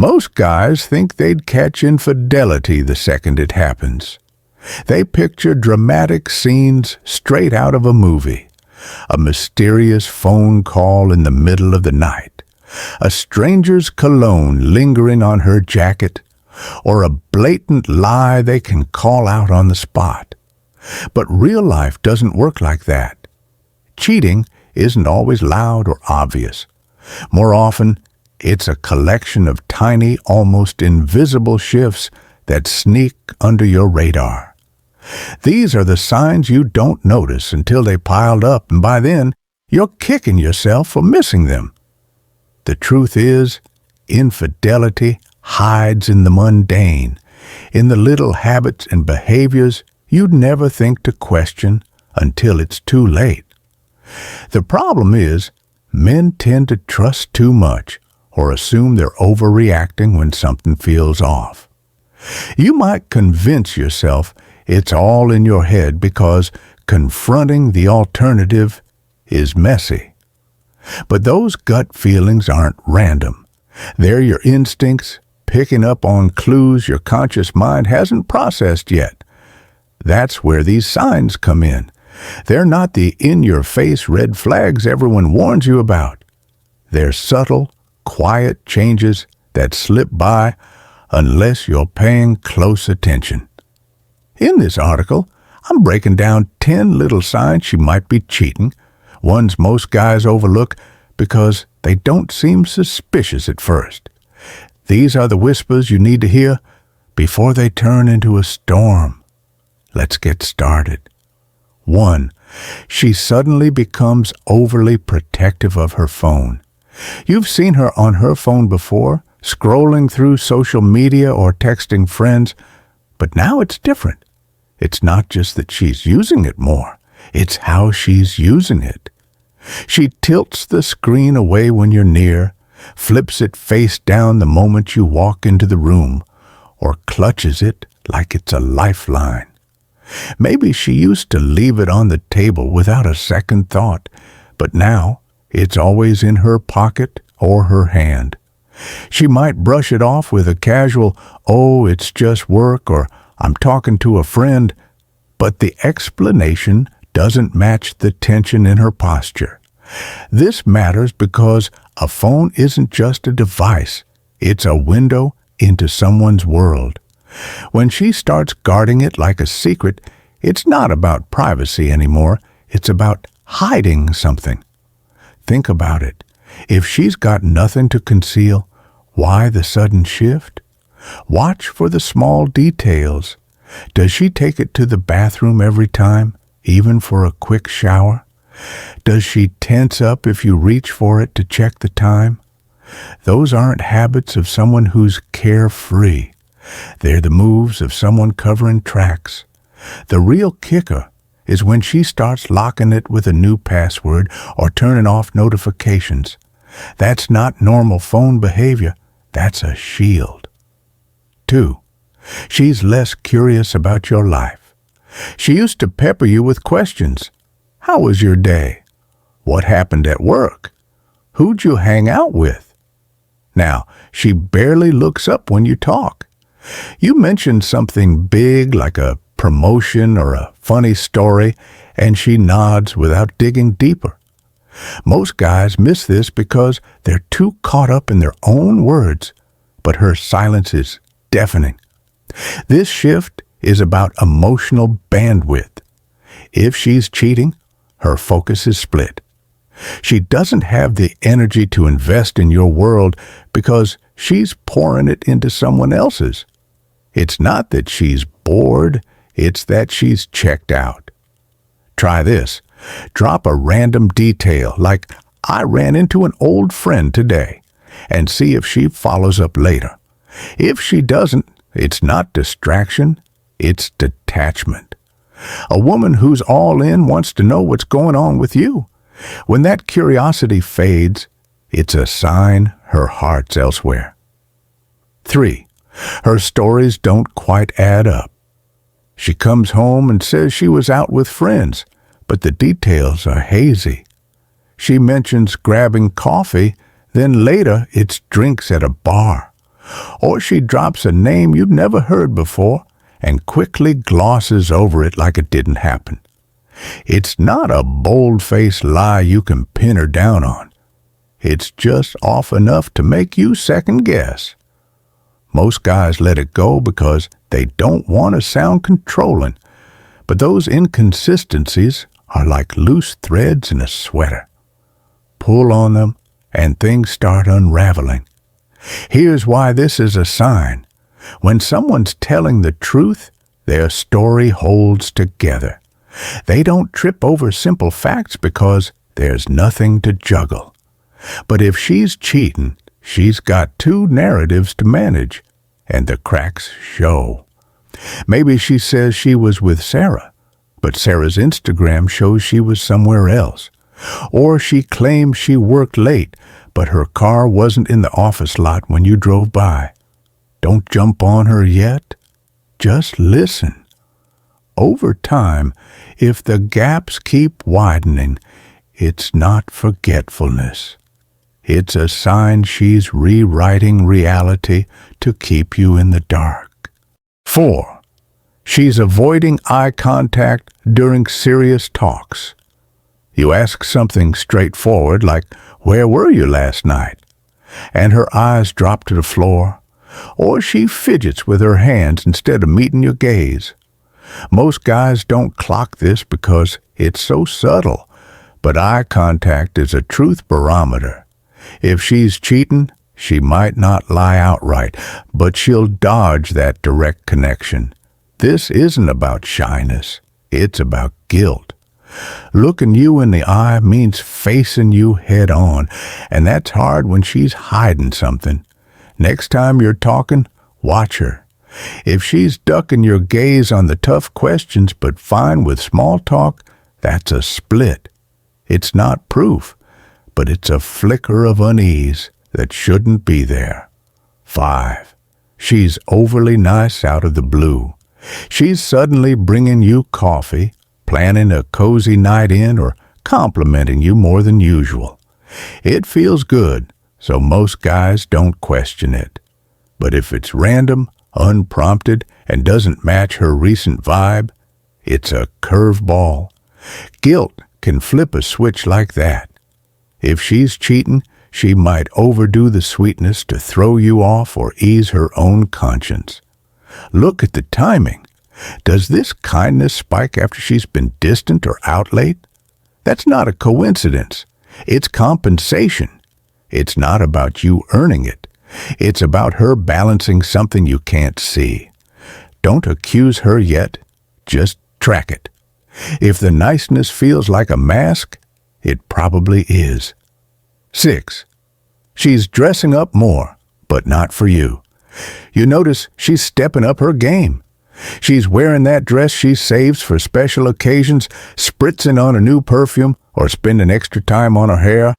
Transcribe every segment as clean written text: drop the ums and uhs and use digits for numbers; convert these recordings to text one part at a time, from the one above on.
Most guys think they'd catch infidelity the second it happens. They picture dramatic scenes straight out of a movie. A mysterious phone call in the middle of the night, a stranger's cologne lingering on her jacket, or a blatant lie they can call out on the spot. But real life doesn't work like that. Cheating isn't always loud or obvious. More often, it's a collection of tiny, almost invisible shifts that sneak under your radar. These are the signs you don't notice until they piled up, and by then, you're kicking yourself for missing them. The truth is, infidelity hides in the mundane, in the little habits and behaviors you'd never think to question until it's too late. The problem is, men tend to trust too much or assume they're overreacting when something feels off. You might convince yourself it's all in your head because confronting the alternative is messy. But those gut feelings aren't random. They're your instincts picking up on clues your conscious mind hasn't processed yet. That's where these signs come in. They're not the in-your-face red flags everyone warns you about. They're subtle, quiet changes that slip by unless you're paying close attention. In this article, I'm breaking down 10 little signs she might be cheating, ones most guys overlook because they don't seem suspicious at first. These are the whispers you need to hear before they turn into a storm. Let's get started. 1. She suddenly becomes overly protective of her phone. You've seen her on her phone before, scrolling through social media or texting friends, but now it's different. It's not just that she's using it more, it's how she's using it. She tilts the screen away when you're near, flips it face down the moment you walk into the room, or clutches it like it's a lifeline. Maybe she used to leave it on the table without a second thought, but now it's always in her pocket or her hand. She might brush it off with a casual, "Oh, it's just work," or "I'm talking to a friend," but the explanation doesn't match the tension in her posture. This matters because a phone isn't just a device, it's a window into someone's world. When she starts guarding it like a secret, it's not about privacy anymore, it's about hiding something. Think about it. If she's got nothing to conceal, why the sudden shift? Watch for the small details. Does she take it to the bathroom every time, even for a quick shower? Does she tense up if you reach for it to check the time? Those aren't habits of someone who's carefree. They're the moves of someone covering tracks. The real kicker is when she starts locking it with a new password or turning off notifications. That's not normal phone behavior. That's a shield. 2. She's less curious about your life. She used to pepper you with questions. How was your day? What happened at work? Who'd you hang out with? Now, she barely looks up when you talk. You mention something big like a promotion or a funny story, and she nods without digging deeper. Most guys miss this because they're too caught up in their own words, but her silence is deafening. This shift is about emotional bandwidth. If she's cheating, her focus is split. She doesn't have the energy to invest in your world because she's pouring it into someone else's. It's not that she's bored, it's that she's checked out. Try this. Drop a random detail like, "I ran into an old friend today," and see if she follows up later. If she doesn't, it's not distraction, it's detachment. A woman who's all in wants to know what's going on with you. When that curiosity fades, it's a sign her heart's elsewhere. 3. Her stories don't quite add up. She comes home and says she was out with friends, but the details are hazy. She mentions grabbing coffee, then later it's drinks at a bar. Or she drops a name you've never heard before and quickly glosses over it like it didn't happen. It's not a bold-faced lie you can pin her down on. It's just off enough to make you second guess. Most guys let it go because they don't want to sound controlling, but those inconsistencies are like loose threads in a sweater. Pull on them and things start unraveling. Here's why this is a sign. When someone's telling the truth, their story holds together. They don't trip over simple facts because there's nothing to juggle. But if she's cheating, she's got two narratives to manage, and the cracks show. Maybe she says she was with Sarah, but Sarah's Instagram shows she was somewhere else. Or she claims she worked late, but her car wasn't in the office lot when you drove by. Don't jump on her yet. Just listen. Over time, if the gaps keep widening, it's not forgetfulness. It's a sign she's rewriting reality to keep you in the dark. 4. She's avoiding eye contact during serious talks. You ask something straightforward like, "Where were you last night?" and her eyes drop to the floor, or she fidgets with her hands instead of meeting your gaze. Most guys don't clock this because it's so subtle, but eye contact is a truth barometer. If she's cheating, she might not lie outright, but she'll dodge that direct connection. This isn't about shyness. It's about guilt. Looking you in the eye means facing you head on, and that's hard when she's hiding something. Next time you're talking, watch her. If she's ducking your gaze on the tough questions but fine with small talk, that's a split. It's not proof, but it's a flicker of unease that shouldn't be there. 5. She's overly nice out of the blue. She's suddenly bringing you coffee, planning a cozy night in, or complimenting you more than usual. It feels good, so most guys don't question it. But if it's random, unprompted, and doesn't match her recent vibe, it's a curveball. Guilt can flip a switch like that. If she's cheating, she might overdo the sweetness to throw you off or ease her own conscience. Look at the timing. Does this kindness spike after she's been distant or out late? That's not a coincidence. It's compensation. It's not about you earning it. It's about her balancing something you can't see. Don't accuse her yet. Just track it. If the niceness feels like a mask, it probably is. 6. She's dressing up more, but not for you. You notice she's stepping up her game. She's wearing that dress she saves for special occasions, spritzing on a new perfume, or spending extra time on her hair.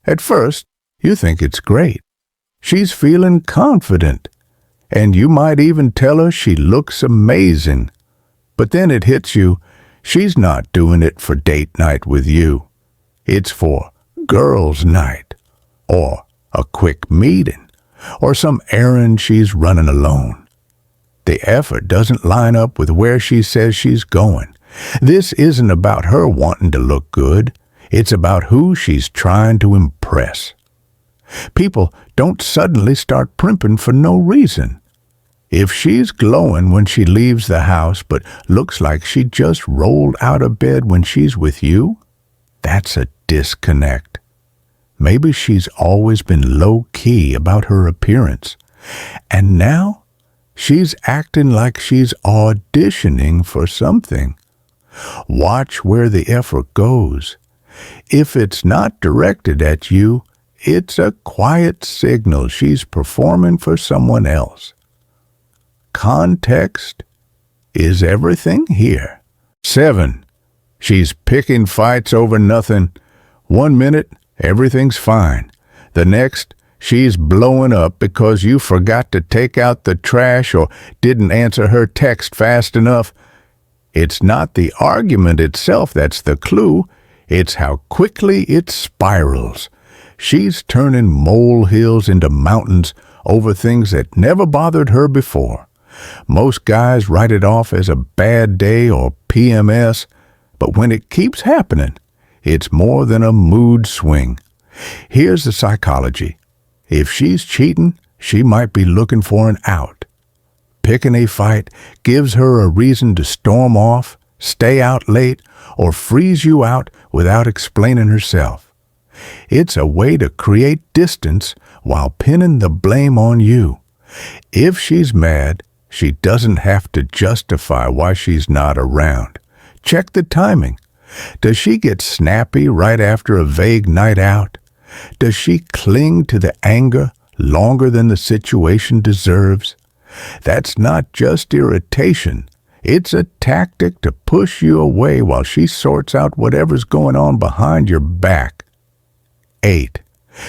At first, you think it's great. She's feeling confident, and you might even tell her she looks amazing. But then it hits you, she's not doing it for date night with you. It's for girls' night, or a quick meeting, or some errand she's running alone. The effort doesn't line up with where she says she's going. This isn't about her wanting to look good. It's about who she's trying to impress. People don't suddenly start primping for no reason. If she's glowing when she leaves the house but looks like she just rolled out of bed when she's with you, that's a disconnect. Maybe she's always been low-key about her appearance, and now she's acting like she's auditioning for something. Watch where the effort goes. If it's not directed at you, it's a quiet signal she's performing for someone else. Context is everything here. 7. She's picking fights over nothing. 1 minute, everything's fine. The next, she's blowing up because you forgot to take out the trash or didn't answer her text fast enough. It's not the argument itself that's the clue. It's how quickly it spirals. She's turning molehills into mountains over things that never bothered her before. Most guys write it off as a bad day or PMS, but when it keeps happening, it's more than a mood swing. Here's the psychology. If she's cheating, she might be looking for an out. Picking a fight gives her a reason to storm off, stay out late, or freeze you out without explaining herself. It's a way to create distance while pinning the blame on you. If she's mad, she doesn't have to justify why she's not around. Check the timing. Does she get snappy right after a vague night out? Does she cling to the anger longer than the situation deserves? That's not just irritation. It's a tactic to push you away while she sorts out whatever's going on behind your back. 8.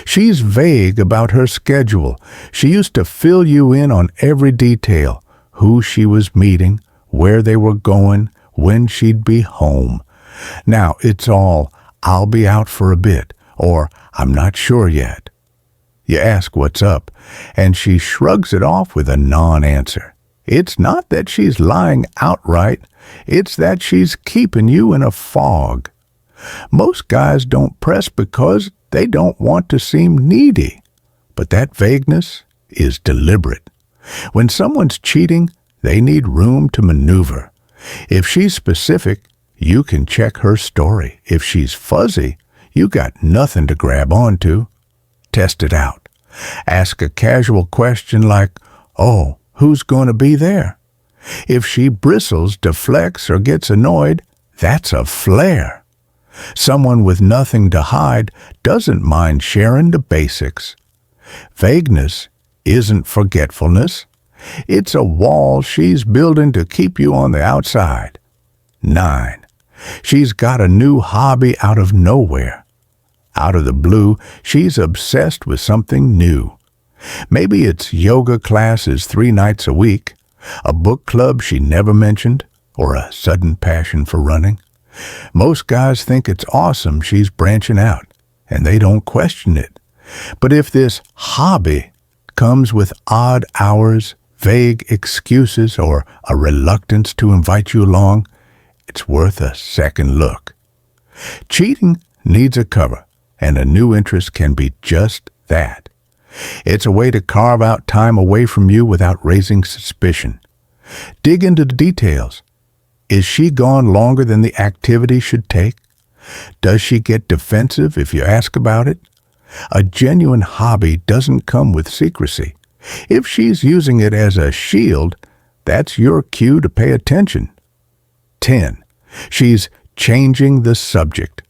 She's vague about her schedule. She used to fill you in on every detail, who she was meeting, where they were going, when she'd be home. Now it's all, "I'll be out for a bit," or "I'm not sure yet." You ask what's up, and she shrugs it off with a non-answer. It's not that she's lying outright, it's that she's keeping you in a fog. Most guys don't press because they don't want to seem needy, but that vagueness is deliberate. When someone's cheating, they need room to maneuver. If she's specific, you can check her story. If she's fuzzy, you got nothing to grab onto. Test it out. Ask a casual question like, "Oh, who's going to be there?" If she bristles, deflects, or gets annoyed, that's a flare. Someone with nothing to hide doesn't mind sharing the basics. Vagueness isn't forgetfulness. It's a wall she's building to keep you on the outside. 9. She's got a new hobby out of nowhere. Out of the blue, she's obsessed with something new. Maybe it's yoga classes 3 nights a week, a book club she never mentioned, or a sudden passion for running. Most guys think it's awesome she's branching out, and they don't question it. But if this hobby comes with odd hours, vague excuses, or a reluctance to invite you along, it's worth a second look. Cheating needs a cover, and a new interest can be just that. It's a way to carve out time away from you without raising suspicion. Dig into the details. Is she gone longer than the activity should take? Does she get defensive if you ask about it? A genuine hobby doesn't come with secrecy. If she's using it as a shield, that's your cue to pay attention. 10. She's changing the subject.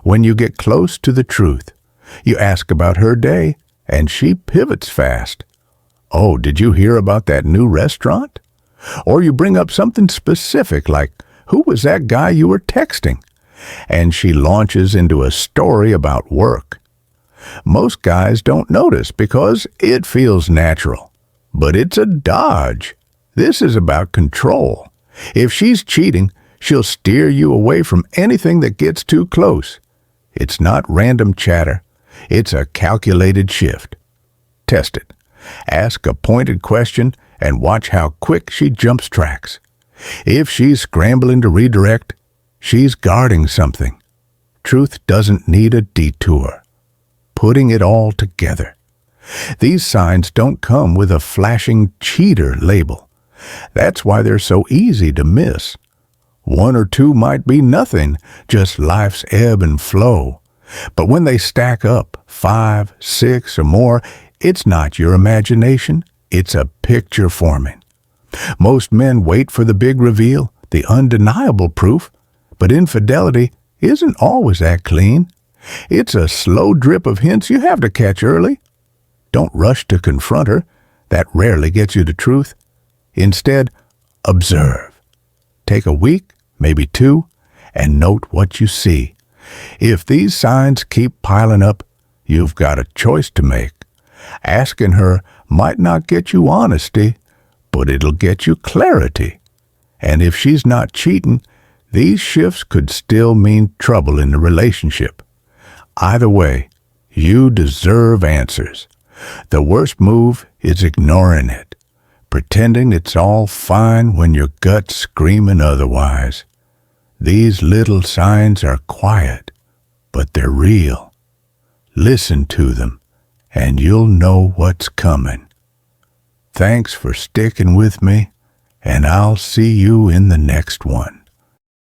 When you get close to the truth, you ask about her day, and she pivots fast. "Oh, did you hear about that new restaurant?" Or you bring up something specific like, "Who was that guy you were texting?" And she launches into a story about work. Most guys don't notice because it feels natural. But it's a dodge. This is about control. If she's cheating, she'll steer you away from anything that gets too close. It's not random chatter. It's a calculated shift. Test it. Ask a pointed question and watch how quick she jumps tracks. If she's scrambling to redirect, she's guarding something. Truth doesn't need a detour. Putting it all together. These signs don't come with a flashing cheater label. That's why they're so easy to miss. 1 or 2 might be nothing, just life's ebb and flow. But when they stack up, 5, 6, or more, it's not your imagination, it's a picture forming. Most men wait for the big reveal, the undeniable proof, but infidelity isn't always that clean. It's a slow drip of hints you have to catch early. Don't rush to confront her. That rarely gets you the truth. Instead, observe. Take a week, maybe 2, and note what you see. If these signs keep piling up, you've got a choice to make. Asking her might not get you honesty, but it'll get you clarity. And if she's not cheating, these shifts could still mean trouble in the relationship. Either way, you deserve answers. The worst move is ignoring it, pretending it's all fine when your gut's screaming otherwise. These little signs are quiet, but they're real. Listen to them, and you'll know what's coming. Thanks for sticking with me, and I'll see you in the next one.